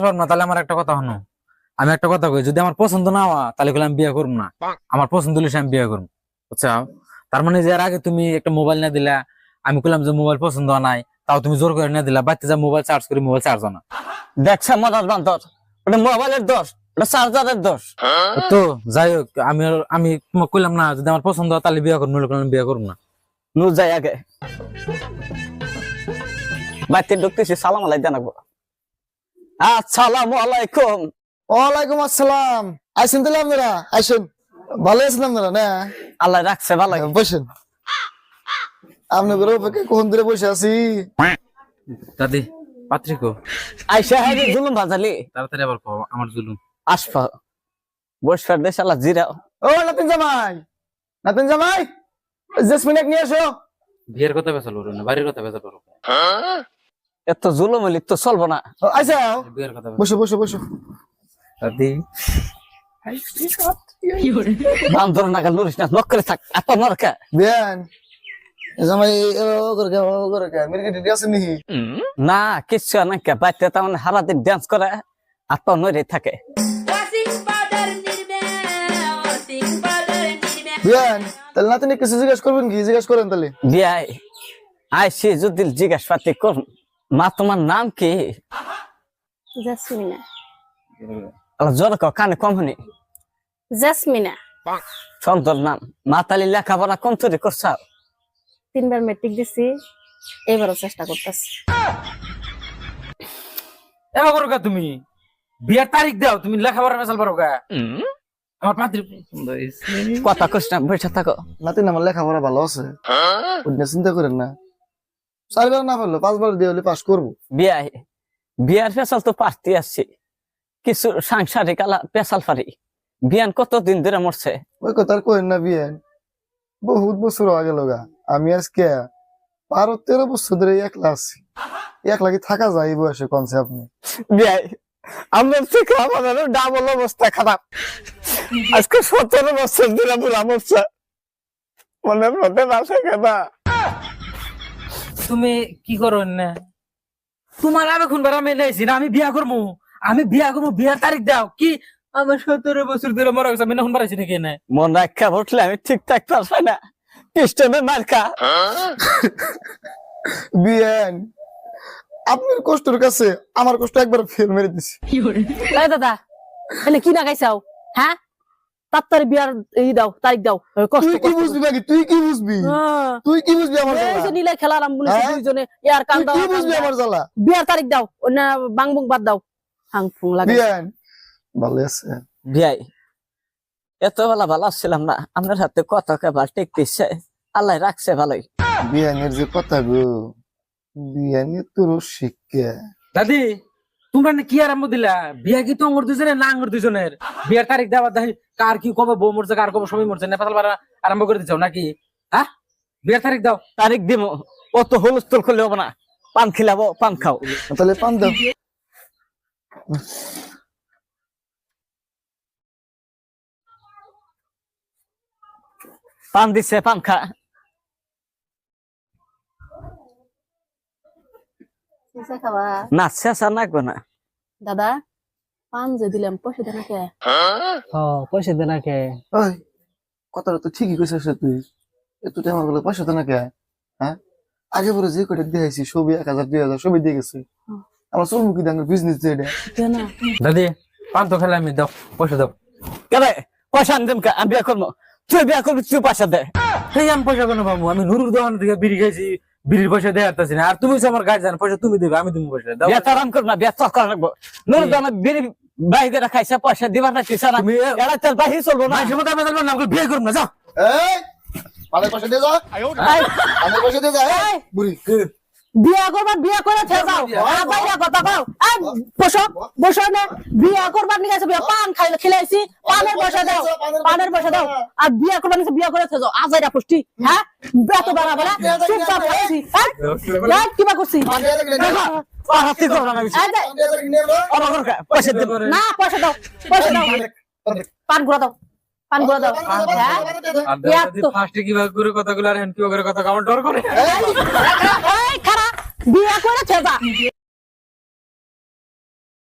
শোন না, তাহলে আমার একটা কথা হনো। আমি একটা কথা কই, যদি আমার পছন্দ না হয় তাহলে কইলে আমি বিয়ে করব না। আমার পছন্দ হলে আমি বিয়ে করব, বুঝছো? তার মানে যে এর আগে তুমি একটা মোবাইল না দিলা, আমি কইলাম যে মোবাইল পছন্দ হয় নাই, তাও তুমি জোর করে না দিলা, বাড়িতে যা মোবাইল চার্জ করি, মোবাইল চার্জ হয় না। দেখছে মজার বান্তর, ওটা মোবাইলের দোষ, ওটা চার্জারের দোষ। তো যাই হোক, আমি তোমাকে কইলাম না, যদি আমার পছন্দ হয় তাহলে বিয়ে করবো, নইলে কইলাম বিয়ে করব না। নু যাই আগে বাড়িতে ঢুকতেছি, সালাম আলাই জানাবো। আসসালামু আলাইকুম। ওয়ালাইকুম আসসালাম। আইসেন তাহলে আপনারা, আইসেন। ভালো আছেন আপনারা না? আল্লাহ রাখছে ভালো। বসেন। আপনাদের অপেক্ষা কখন ধরে বসে আছি। দাদি, পাত্রিকো আইসা হাইরে জুলুম ভাজালি, তাড়াতাড়ি আবার কও, আমার জুলুম। আসফা বসফার দেশ আল্লাহ জিরা। ও নাতিন জামাই, নাতিন জামাই, জেসমিন এক নিয়ে আসো। বিয়ের কথা বেসাল বলো না, বাড়ির কথা বেসাল বলো। এত জুলুম হইলে তো চলবো না। আইসা বিয়ের কথা বসো বসো বসো। দাদি, বান্দর নাগাল নুরিস না, নক করে থাক, এত নরকা। বিয়ান জামাই ও করে কে মেরে কে আছে নি? না কিচ্ছু না, কে বাইতে তেমন সারাদিন ডান্স করে এত নরে থাকে। বিয়ান তাহলে নাতিনি কিছু জিজ্ঞেস করবেন কি? জিজ্ঞেস করেন তাহলে। বিয়াই আইসি যদি জিজ্ঞাসা পাতি কর, মা তোমার নাম কি? জাসমিনা। আল্লাহ জোর কও, কানে কম হনি। জাসমিনা। সুন্দর নাম। মা তালি লেখাপড়া কোন তৈরি করছাও? 3 বার মেট্রিক দিছি, এবারও চেষ্টা করতেছি। এবার করো তুমি বিয়ের তারিখ দাও, তুমি লেখাপড়া বেসাল পারো গা। আমার পাত্রী কথা কইস না, বসে থাকো। নাতিন আমার লেখাপড়া ভালো আছে, ওটা চিন্তা করেন না। 4 বার না পারলো 5 বার দিয়ে হলে পাস করবো। বিয়াই বিয়ার পেশাল তো পারতে আসছি, কিছু সাংসারিক আলা পেশাল পারি। বিয়ান কতদিন ধরে মরছে? ওই কথা আর কইেন না বিয়ান, বহুত বছর আগে লগা। আমি আজকে 12-13 বছর ধরে একলা আছি। একলা কি থাকা যায় এই বয়সে? কনসে আপনি বিয়াই আমার থেকে আমাদের ডাবল অবস্থা খারাপ। আজকে 17 বছর ধরে বুড়া মরছে, মনের মধ্যে আসে কেনা। তুমি কি করো না? তোমার আমি খুন বার আমি নেছি না, আমি বিয়া করবো, আমি বিয়া করবো, বিয়ার তারিখ দাও। কি আমার 17 বছর ধরে মরা গেছে, আমি এখন বাড়াইছি নাকি না? মন রাখা উঠলে আমি ঠিকঠাক পারছি না, পিস্টনে মার্কা। বিয়ান আপনার কষ্টের কাছে আমার কষ্ট একবার ফেল মেরে দিছি। এই দাদা, এনে কি না গাইছাও? হ্যাঁ, তাড়াতাড়ি বিয়ার দাও, তারিখ দাও। কষ্ট তুই কি বুঝবি নাকি? তুই কি বুঝবি? তুই কি বুঝবি আমার এই যে জ্বালা? নীলা খেলা আরাম বলেছে হ্যাঁ? দুইজনে, ইয়ার কান তুই দাও, কি বুঝবি আমার জ্বালা? বিয়ার তারিখ দাও, না বাংবুং বাদ দাও। হাং ফুং লাগে। বিয়ান ভালো আছে? বিয়াই এত বেলা ভালো ছিলাম না, আপনার হাতে কত কেবার টেকতেছে, আল্লাহ রাখছে ভালোই। বিয়ানের যে কথা গো, বিয়ানের তোর শিক্ষা। দাদি, তোমরা না কি আরম্ভ দিলা? বিয়া কি তো আঙ্গুর দুজনের না আঙ্গুর দুজনের? বিয়ার তারিখ দেওয়া দেখি কার কি কবে বউ মরছে, কার কবে সময় মরছে, নেপাল বাড়া আরম্ভ করে দিচ্ছ নাকি? হ্যাঁ, বিয়ার তারিখ দাও। তারিখ দিব, অত হুলস্থুল করলে হবে না। পান খিলাবো, পান খাও। তাহলে পান দাও। পান দিছে, পান খা। কিসে খাবা? না শেষা নাকবো না। দাদা, পান যে দিলাম, পয়সা দেনা কে? পয়সা দে না কে? ওই কথাটা তো ঠিকই কইছিস তুই। এত টাইম হলো পয়সা তো না কে? হ্যাঁ, আগে পরে যে কটা দিয়েছি সবই 1000 2000 সবই দিয়ে গেছে। আমার চলবো কি ডাঙ্গার বিজনেস যে এটা। দেনা। দাদি, পান তো খেলে আমি দাও, পয়সা দাও। কেন পয়সা আনতেন? আমি বিয়া করবো, তুই বিয়া করবি, তুই পয়সা দে। এই আমি পয়সা কেন পাবো? আমি নুরুর দোকান থেকে বিড়ি খাইছি, বিড়ির পয়সা দেয় আসতেছি না। আর তুমি হচ্ছে আমার গার্জিয়ান, পয়সা তুমি দেবে, আমি তুমি পয়সা দাও। বিয়া তো আরাম করবো না, বিয়া তো করা লাগবো। নুর তো আমার বিড়ি বাইরে খাইছে, পয়সা দিবার না কিছু না। তুমি এরা তোর বাহির চলবো না। মাঝে মধ্যে আমি বলবো না, আমাকে বিয়ে করবো না, যাও। এই পানের পয়সা দিয়ে যা। পানের পয়সা দিয়ে যা। এই বুড়ি বিয়া করবার, বিয়া করে থেকে যাও। আর বাইরে কথা কও। এই বসো, বসো না। বিয়া করবার নিয়ে গেছে, বিয়া পান খেলাইছি, পানের পয়সা দাও, পানের পয়সা দাও। আর বিয়া করবার নিয়ে বিয়া করে থেকে যাও। আজাইরা পুষ্টি, হ্যাঁ? বেত বাড়া বলা, চুপচাপ বসছি। হ্যাঁ, কিবা করছি? হাতি করবো না কিছু। এই যে, পান দিয়ে যা নিয়ে নে। আমার ঘর খা, পয়সা দে। না পয়সা দাও, পয়সা দাও। পান গুঁড়া দাও, পান গুঁড়া দাও। হ্যাঁ? আর দাদি ফার্স্টে কিভাবে করে কথাগুলো আর হ্যান্ড কিভাবে করে কথা আমার ডর করে। এই খারাপ, বিয়া করে থেকে যা।